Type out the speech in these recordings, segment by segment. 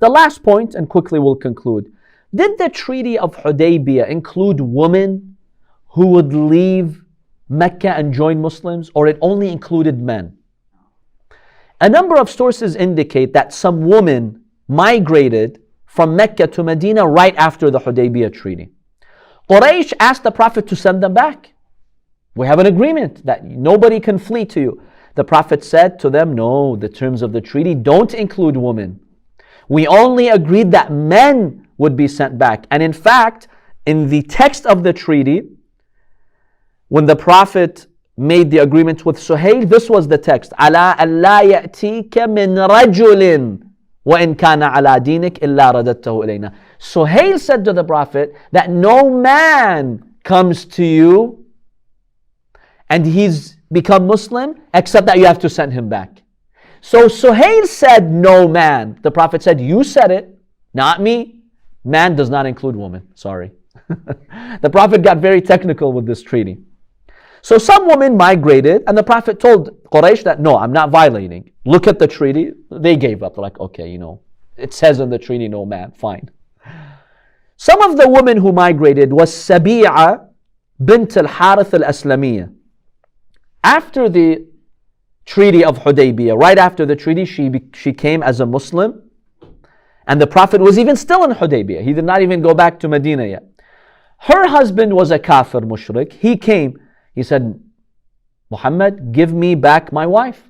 The last point, and quickly we'll conclude. Did the Treaty of Hudaybiyyah include women who would leave Mecca and join Muslims, or it only included men? A number of sources indicate that some women migrated from Mecca to Medina right after the Hudaybiyyah Treaty. Quraysh asked the Prophet to send them back. We have an agreement that nobody can flee to you. The Prophet said to them, no, the terms of the treaty don't include women. We only agreed that men would be sent back. And in fact, in the text of the treaty, when the Prophet made the agreement with Suhail, this was the text. عَلَىٰ أَلَّا يَأْتِيكَ مِنْ رَجُلٍ وَإِنْ كَانَ عَلَىٰ دِينِكَ إِلَّا رَدَدْتَهُ إِلَيْنَا. Suhail said to the Prophet that no man comes to you and he's become Muslim except that you have to send him back. So Suhail said no man. The Prophet said, you said it, not me. Man does not include woman. Sorry. The Prophet got very technical with this treaty. So some women migrated, and the Prophet told Quraysh that, no, I'm not violating. Look at the treaty. They gave up. They're like, okay, it says in the treaty, no man, fine. Some of the women who migrated was Sabi'a bint al-Harith al-Aslamiyya. After the Treaty of Hudaybiyyah, right after the treaty, she came as a Muslim. And the Prophet was even still in Hudaybiyyah. He did not even go back to Medina yet. Her husband was a kafir mushrik. He came. He said, Muhammad, give me back my wife.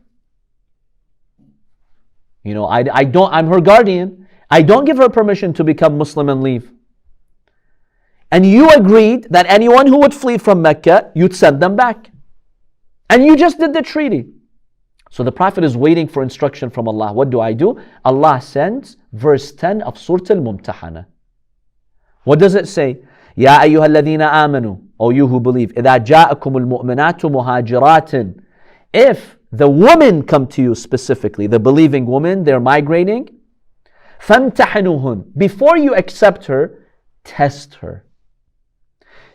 I'm her guardian. I don't give her permission to become Muslim and leave. And you agreed that anyone who would flee from Mecca, you'd send them back. And you just did the treaty. So the Prophet is waiting for instruction from Allah. What do? Allah sends verse 10 of Surah Al-Mumtahana. What does it say? Ya ayyuha alladhina amanu, O you who believe, إِذَا جَاءَكُمُ الْمُؤْمِنَاتُ مُهَاجِرَاتٍ. If the women come to you specifically, the believing women, they're migrating, فَامْتَحِنُوهُنْ. Before you accept her, test her.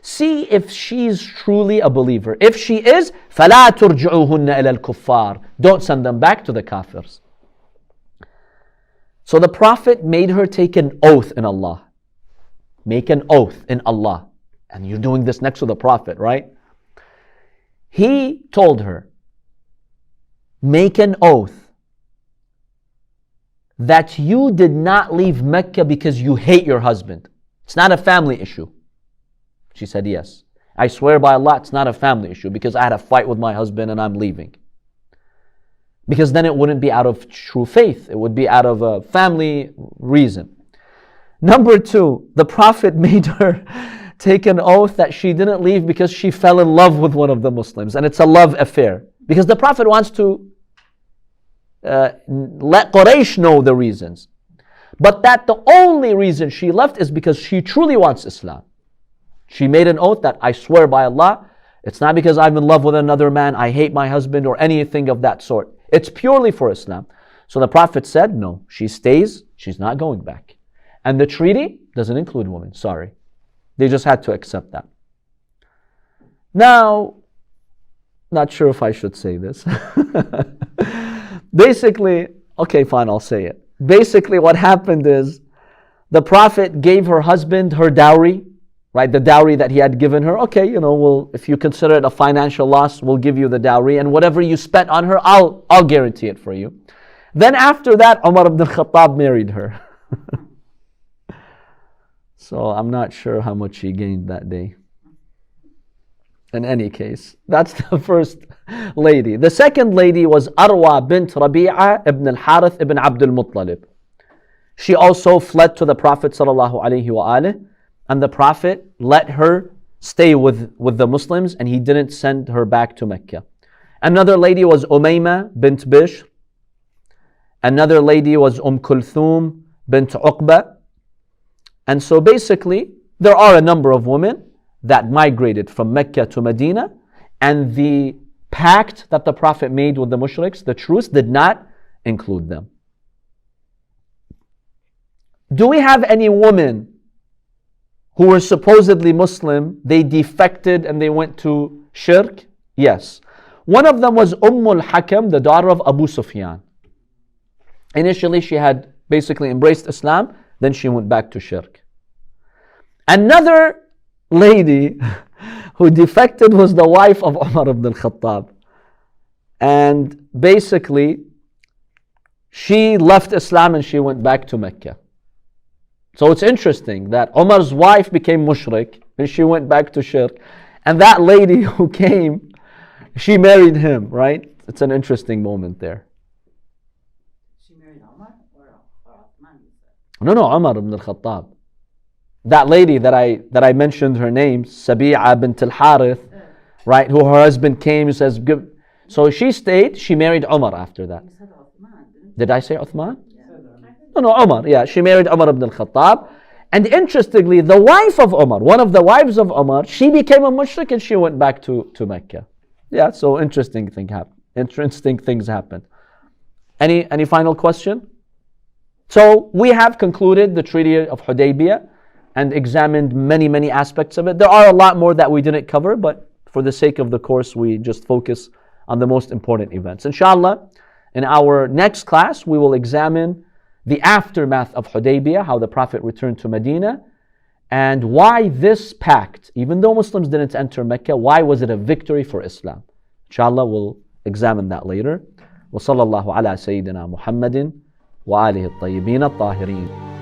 See if she's truly a believer. If she is, فَلَا تُرْجِعُوهُنَّ إِلَى الْكُفَّارِ. Don't send them back to the kafirs. So the Prophet made her take an oath in Allah. Make an oath in Allah. And you're doing this next to the Prophet, right? He told her, make an oath that you did not leave Mecca because you hate your husband. It's not a family issue. She said, yes. I swear by Allah, it's not a family issue because I had a fight with my husband and I'm leaving. Because then it wouldn't be out of true faith. It would be out of a family reason. Number two, the Prophet made her take an oath that she didn't leave because she fell in love with one of the Muslims. And it's a love affair. Because the Prophet wants to let Quraysh know the reasons. But that the only reason she left is because she truly wants Islam. She made an oath that I swear by Allah, it's not because I'm in love with another man, I hate my husband or anything of that sort. It's purely for Islam. So the Prophet said, no, she stays, she's not going back. And the treaty doesn't include women, sorry. They just had to accept that. Now, not sure if I should say this. Basically, okay, fine, I'll say it. Basically what happened is the Prophet gave her husband her dowry, right? The dowry that he had given her. Okay, if you consider it a financial loss, we'll give you the dowry, and whatever you spent on her, I'll guarantee it for you. Then after that, Umar ibn al-Khattab married her. So I'm not sure how much she gained that day. In any case, that's the first lady. The second lady was Arwa bint Rabi'a ibn al-Harith ibn Abdul Muttalib. She also fled to the Prophet sallallahu alaihi wasallam, and the Prophet let her stay with the Muslims, and he didn't send her back to Mecca. Another lady was Umayma bint Bishr. Another lady was Kulthum bint Uqba. And so basically, there are a number of women that migrated from Mecca to Medina, and the pact that the Prophet made with the mushriks, the truce, did not include them. Do we have any women who were supposedly Muslim, they defected and they went to Shirk? Yes. One of them was Hakam, the daughter of Abu Sufyan. Initially she had basically embraced Islam, then she went back to Shirk. Another lady who defected was the wife of Umar ibn al-Khattab. And basically, she left Islam and she went back to Mecca. So it's interesting that Umar's wife became mushrik and she went back to Shirk. And that lady who came, she married him, right? It's an interesting moment there. She married Umar or Uthman? No, Umar ibn al-Khattab. That lady that I mentioned her name, Sabi'a bint al-Harith, right? Who her husband came and says, give. So she stayed, she married Umar after that. You said Uthman, didn't you? Did I say Uthman? Yeah. No, Umar. Yeah, she married Umar ibn al-Khattab. And interestingly, the wife of Umar, one of the wives of Umar, she became a mushrik and she went back to Mecca. Yeah, so interesting things happened. Any final question? So we have concluded the Treaty of Hudaibiyyah and examined many aspects of it. There are a lot more that we didn't cover, but for the sake of the course, we just focus on the most important events. Inshallah, in our next class, we will examine the aftermath of Hudaybiyyah, how the Prophet returned to Medina, and why this pact, even though Muslims didn't enter Mecca, why was it a victory for Islam? Inshallah, we'll examine that later. وصلى الله على سيدنا محمد وآله الطيبين الطاهرين.